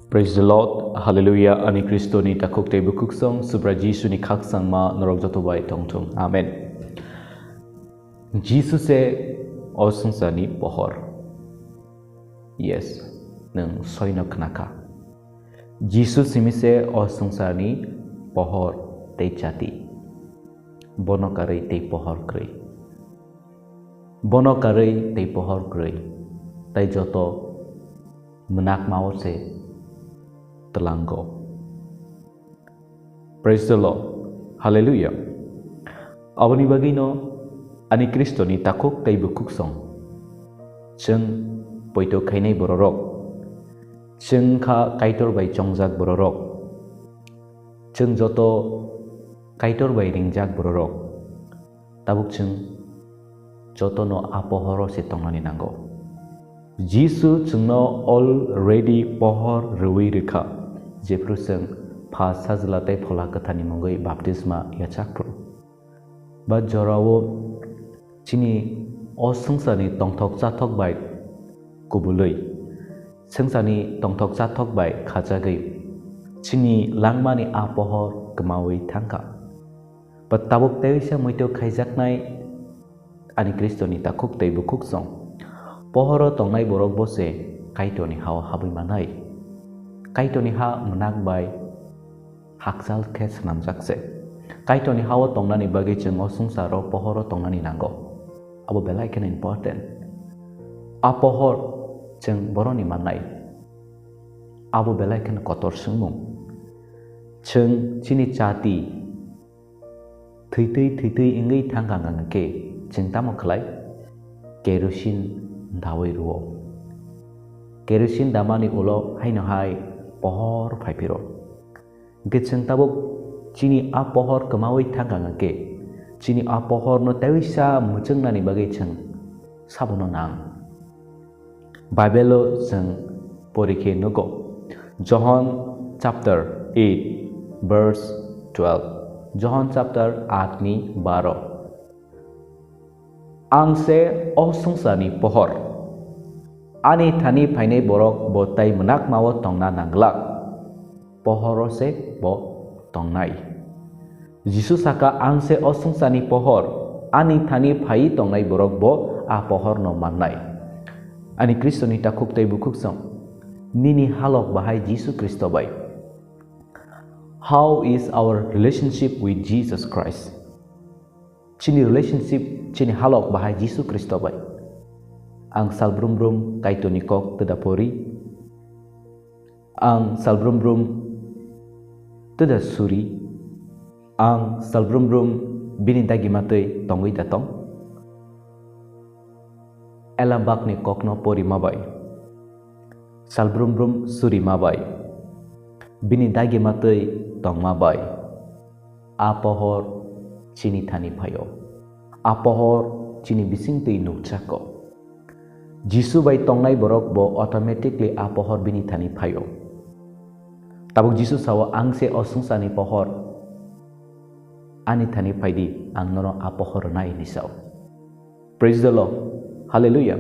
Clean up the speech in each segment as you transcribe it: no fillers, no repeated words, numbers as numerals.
Praise the Lord, Hallelujah, Ani Kristo ni takuk te bukuk song, subra Jisu ni kak sang ma norok joto bai tong tong, Amen. Jisu se Swngcharni Pohor. Yes, nang soino knaka. Jisu simi se Swngcharni Pohor te chati. Bono karai te pohor krai. Bono karai te pohor krai. Tai joto menak mau se telanggo. Praise the Lord. Hallelujah. Abani bagino ani Kristo ni takuk tai bukuk song. Jeng poito kainai bororok. Jeng ka kaitor bai chongjak bororok. Jeng joto kaitor bai ringjak bororok. Tabuk jeng joto no apohoro se tongani nanggo. Jisu jengno already pohor rewi reka. Jepruseng pa sajlatai phola kathani mongoi baptisma yachakpro. Ba jorawo chini Swngcharni tongthok chathok bai kubului. Swngcharni tongthok chathok bai khajagai. Chini langmani apohor kemawi thangka. Ba tabuk teisa moito khaijaknai ani Kristo ni takuk tei bukuk song. Pohoro tongnai borok bose kaitoni hawa habui manai. Kaitoni ha menak bai haksal ke senamjakse. Kaitoni hawa tongnani bagi jeng Swngcharo pohoro tongnani nanggo. Abo belai kena important. Apohor jeng boroni manai. Abo belai kena kotor sengmung. Jeng chini chati tui ingai thanggang ke jeng tamo kelai kerosin dawai ruo. Kerosin damani ulo haino hai pohor phaipiro. Getseng tabuk chini apohor kemawi thanggang ke. Chini apohor no tewisa mujeng nani bagai jeng sabono nang. Bible jeng porike nugo. John chapter 8 verse 12. John chapter 8 ni 12. Ang se Swngcharni Pohor. Ani thani phainai borok bo tai menak mawo tongna nanglak. Pohoro se bo tongnai. Jisu saka ang se Swngcharni Pohor. Ani thani phai tongnai borok bo a pohor no mannai. Ani Kristo ni takuk tai bukuk song. Nini halok bahai Jisu Kristo bai. How is our relationship with Jesus Christ? Chini relationship chini halok bahai Jisu Kristo bai. Ang salbrum kaitoni kok tedapori. Ang salbrum teda suri. Ang salbrum binintagi matei tongoi datong. Elabak ni kokno pori mabai. Salbrum suri mabai. Binintagi matei tong mabai. Apohor chini thani phayo. Apohor chini bising tei nukchako. Jisu bai tongnai borok bo automatically apohor bini thani phayo. Tabuk Jisu sawa ang se Swngcharni Pohor. Ani thani phaidi ang noro apohor nai nisau. Praise the Lord. Hallelujah.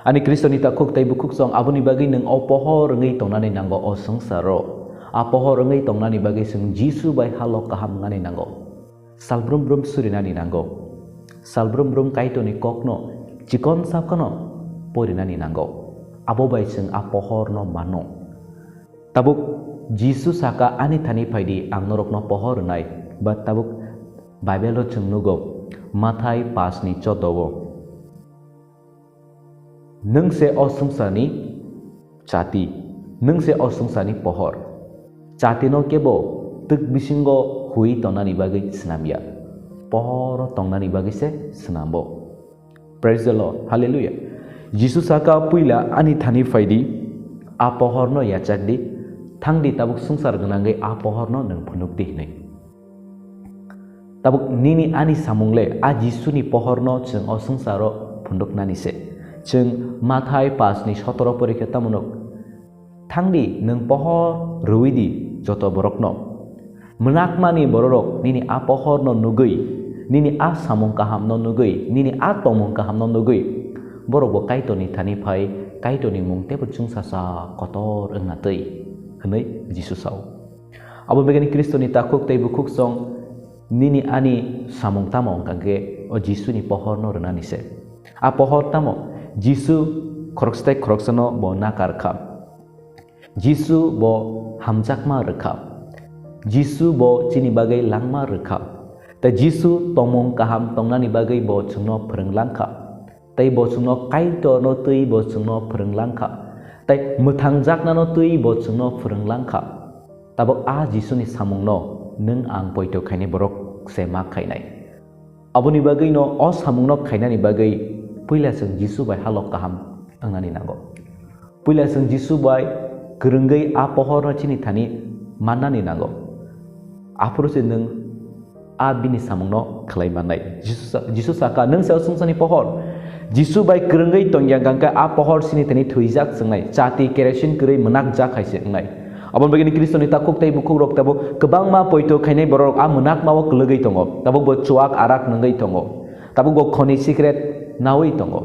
Ani Kristo ni takuk tai bukuk song abuni bagi nang apohor ngai tongnani nanggo Swngcharo. Apohor ngai tongnani bagi sing Jisu bai halok kaham ngani nanggo. Salbrum surinani nanggo. Salbrum kaitoni kokno chikon sapkono porinani nanggo. Abo bai sing apohor no mano. Tabuk Jisu saka ani thani phaidi ang norok no pohor nai. But tabuk Bible jeng nugo Mathai 5 ni 14. Nung se Swngcharni chati. Nung se Swngcharni Pohor. Chati no kebo tuk bisingo hui tongnani bagi senamya. Pohoro tongnani bagi se senambo. Praise the Lord. Hallelujah. Jisu saka puila ani thani phaidi apohor no yachak di thangdi tabuk sungsar gnangai apohor no nang phunuk di nei. Tabuk nini ani samungle a Jisu ni pohor no jeng Swngcharo phunduk nani se. Jeng Mathai 5 ni 17 porike tamunok. Thangdi nang pohor ruwidi joto borokno. Menakmani borok nini apohor no nugui. Nini a samung kaham no nugui. Nini a tomung kaham no nugui. Borok bo kaitoni thani phai kaitoni mungte berjung sasa kotor engatei henei Jisu sao abo begini Kristo ni takuk tei bukuk song nini ani samung tamo kage o Jisu ni pohor no renani se a pohor tamo Jisu krokstai kroksano bo nakar kham Jisu bo hamjakma rekham Jisu bo chini bagai langma rekham ta Jisu tomong kaham tongnani bagai bo chungno pharanglangkha tai bo chungno kaito no tui bo chungno pharanglangkha tai muthangjakna no tui bo chungno pharanglangkha tabok a Jisu ni samungno nung ang poito khaini borok sema khainai aboni bagai no o samungno khainani bagai puila sung Jisu bai halok kaham angnani nago puila sung Jisu bai gerenggai a pohor no chini thani manani nago aprose nung a bini samungno khlai manai Jisu saka nung sa Swngcharni Pohor Jisu bai gerenggai tongyang gangka a pohor sini thani thuijak sungnai chati kerosin kurei menak jak haise ngai abon begini Kristo ni takuk tei bukuk rok tabo kebangma poito khainai borok a menak mawo klegai tongo tabo bo chuak arak nanggai tongo tabo go khoni secret nawi tongo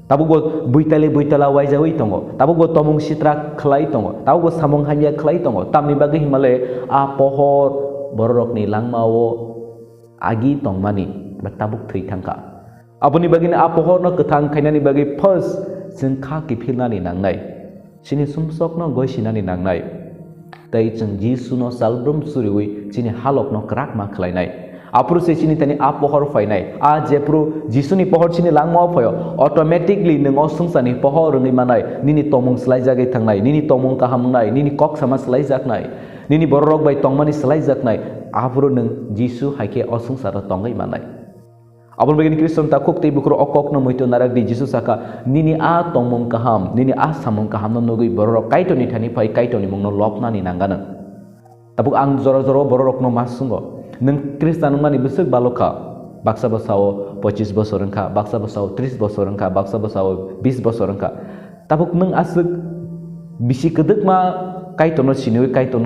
tabo go buitala waijawi tongo tabo go tomung sitra khlai tongo tabo go samung hamya khlai tongo tamni bagi himale a pohor borok ni langmawo agi tongmani batabuk thui thangka aboni bagini a pohor no kethang khainani bagi first जों खा किफिलनानै नांनाय सिनि सुमसकनो गयसिनानै नांनाय तै जों जिसुनो सालब्रम सुरिवै सिनि हालकनो क्राक मा खलायनाय आप्रुसे सिनि तनि आ पहर फायनाय आ जेप्रु जिसुनि पहर सिनि लांमाव फयो अटोमेटिकली नोंगो संसारनि पहर रोङै मानाय निनि तमुं स्लाय जागै थांनाय निनि तमुं काहामनाय निनि कक सामा स्लाय जागनाय निनि बररक बाय तंमानि स्लाय जागनाय आप्रु नों जिसु हायके असंसार तंगै मानाय Abon begini Kristus tak kok tei bukro okok no moito narak di Jisu saka nini a tongmong kaham nini a samong kaham no nogui borok kaito ni thani pai kaito ni mongno lopna ni nanggana tabuk ang joro borok no masungo neng Kristan mani besuk baloka baksa basao 25 bosor engka baksa basao 30 bosor engka baksa basao 20 bosor engka tabuk neng asuk bisi kedek ma kaito no sinui kaito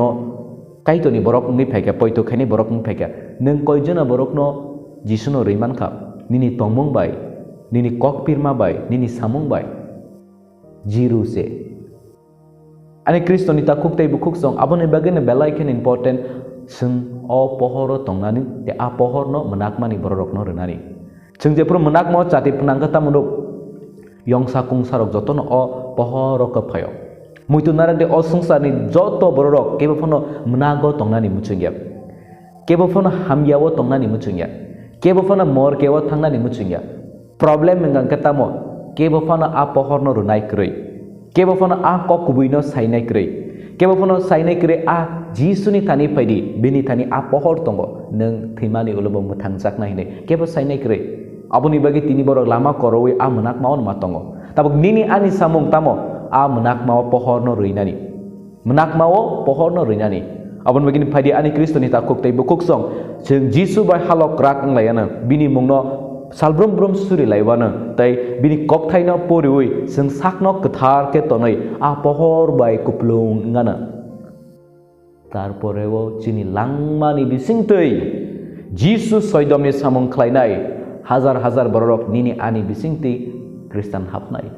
ni borok ni pheka poito khani borok ni pheka neng koijona borok no Jisu no reiman kap nini tongmong bai nini kok pirma bai nini samong bai jiru se ani Kristo ni takuk tei bukuk song abone bagene belai ken important sung o pohoro tongnani te a pohor no menakmani borok no renani sung jepro menakmo chati penangkata munuk yong sakung sarok joto no o pohoro ka phayo muitu narak de o sungsani joto borok kebo phono menago tongnani muchungyap kebo phono hamyawo tongnani muchungyap kebo fana mor kewa thangna ni muchingya problem ngang katamo kebo fana a pohor no runai krei kebo fana a kok kubuino sainai krei kebo fana sainai krei a Jisu ni thani paidi bini thani a pohor tongo nang thimani ulobo muthangsak nai ne kebo sainai krei abuni bagi tini borok lama koroi a menak maon matongo tabuk nini ani samung tamo a menak mawo pohor no ruinani menak mawo pohor no ruinani abon begini phadi ani Kristo ni takuk tei bukuk song जों जिसु बाय हालक राक लायाना बिनि मुंनो सालब्रम ब्रम सुरि लायबाना तै बिनि ककथाइनो परिवै जों साकनो कथार के तनै आ पहर बाय कुप्लुं गाना तारपरेवो चिनि लांमानि बिसिंतै जिसु सयदमनि सामं खलायनाय हाजार बररक निनि आनि बिसिंति ख्रिस्टान हाबनाय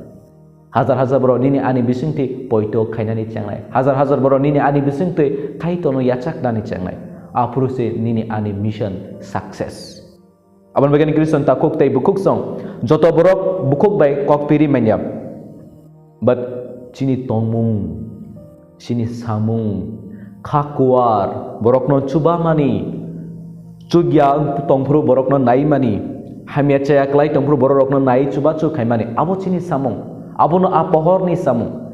हाजार बर निनि आनि बिसिंति पयतो खायनानि चांनाय हाजार बर निनि आनि बिसिंति खायतनो याचाक दानि चांनाय Apruse nini ani mission success. Abang bagian Kristen takuk tei bukuk song. Joto borok bukuk bay kok piri menyap. But sini tongmung, sini samung, kakuar, borok no cuba mani, cugya tongpuru borok no nai mani, hamia cayak lai tongpuru borok no nai cuba cukai mani. Abo sini samung, abo no apohor ni samung.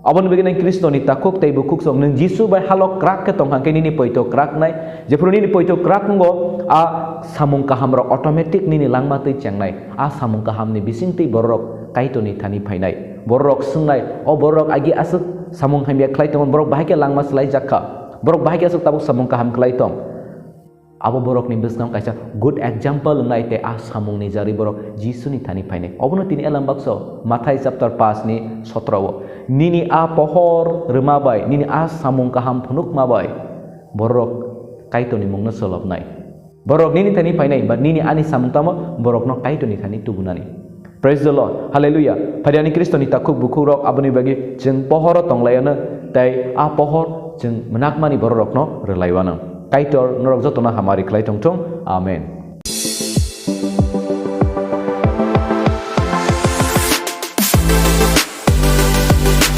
Abon begini Kristo ni takuk tei bukuk song neng Jisu bai halok krak ke tong hangke nini poito krak nai jepro nini poito krak ngo a samung kaham ro automatic nini langma tei chang nai a samung kaham ni bising tei borok kaito ni thani phainai borok sungnai o borok agi asuk samung hamya khlai tong borok bahake langma slai jakha borok bahake asuk tabuk samung kaham khlai tong abo borok ni bisnam kaisa good example nai te a samung ni jari borok Jisu ni thani phainai obono tini elam bakso Mathai chapter 5 ni 17 nini a pohor remabai nini a samung kaham phunuk mabai borok kaito ni mungno solopnai borok nini thani phainai but nini ani samung tamo borok no kaito ni thani tubunani Praise the Lord. Hallelujah. Padiani Kristoni takuk bukurok aboni bagi jeng pohor tonglayana tai a pohor jeng menakmani borok no relaiwana. Kaitor norok jotona hamari klai tong tong. Amen.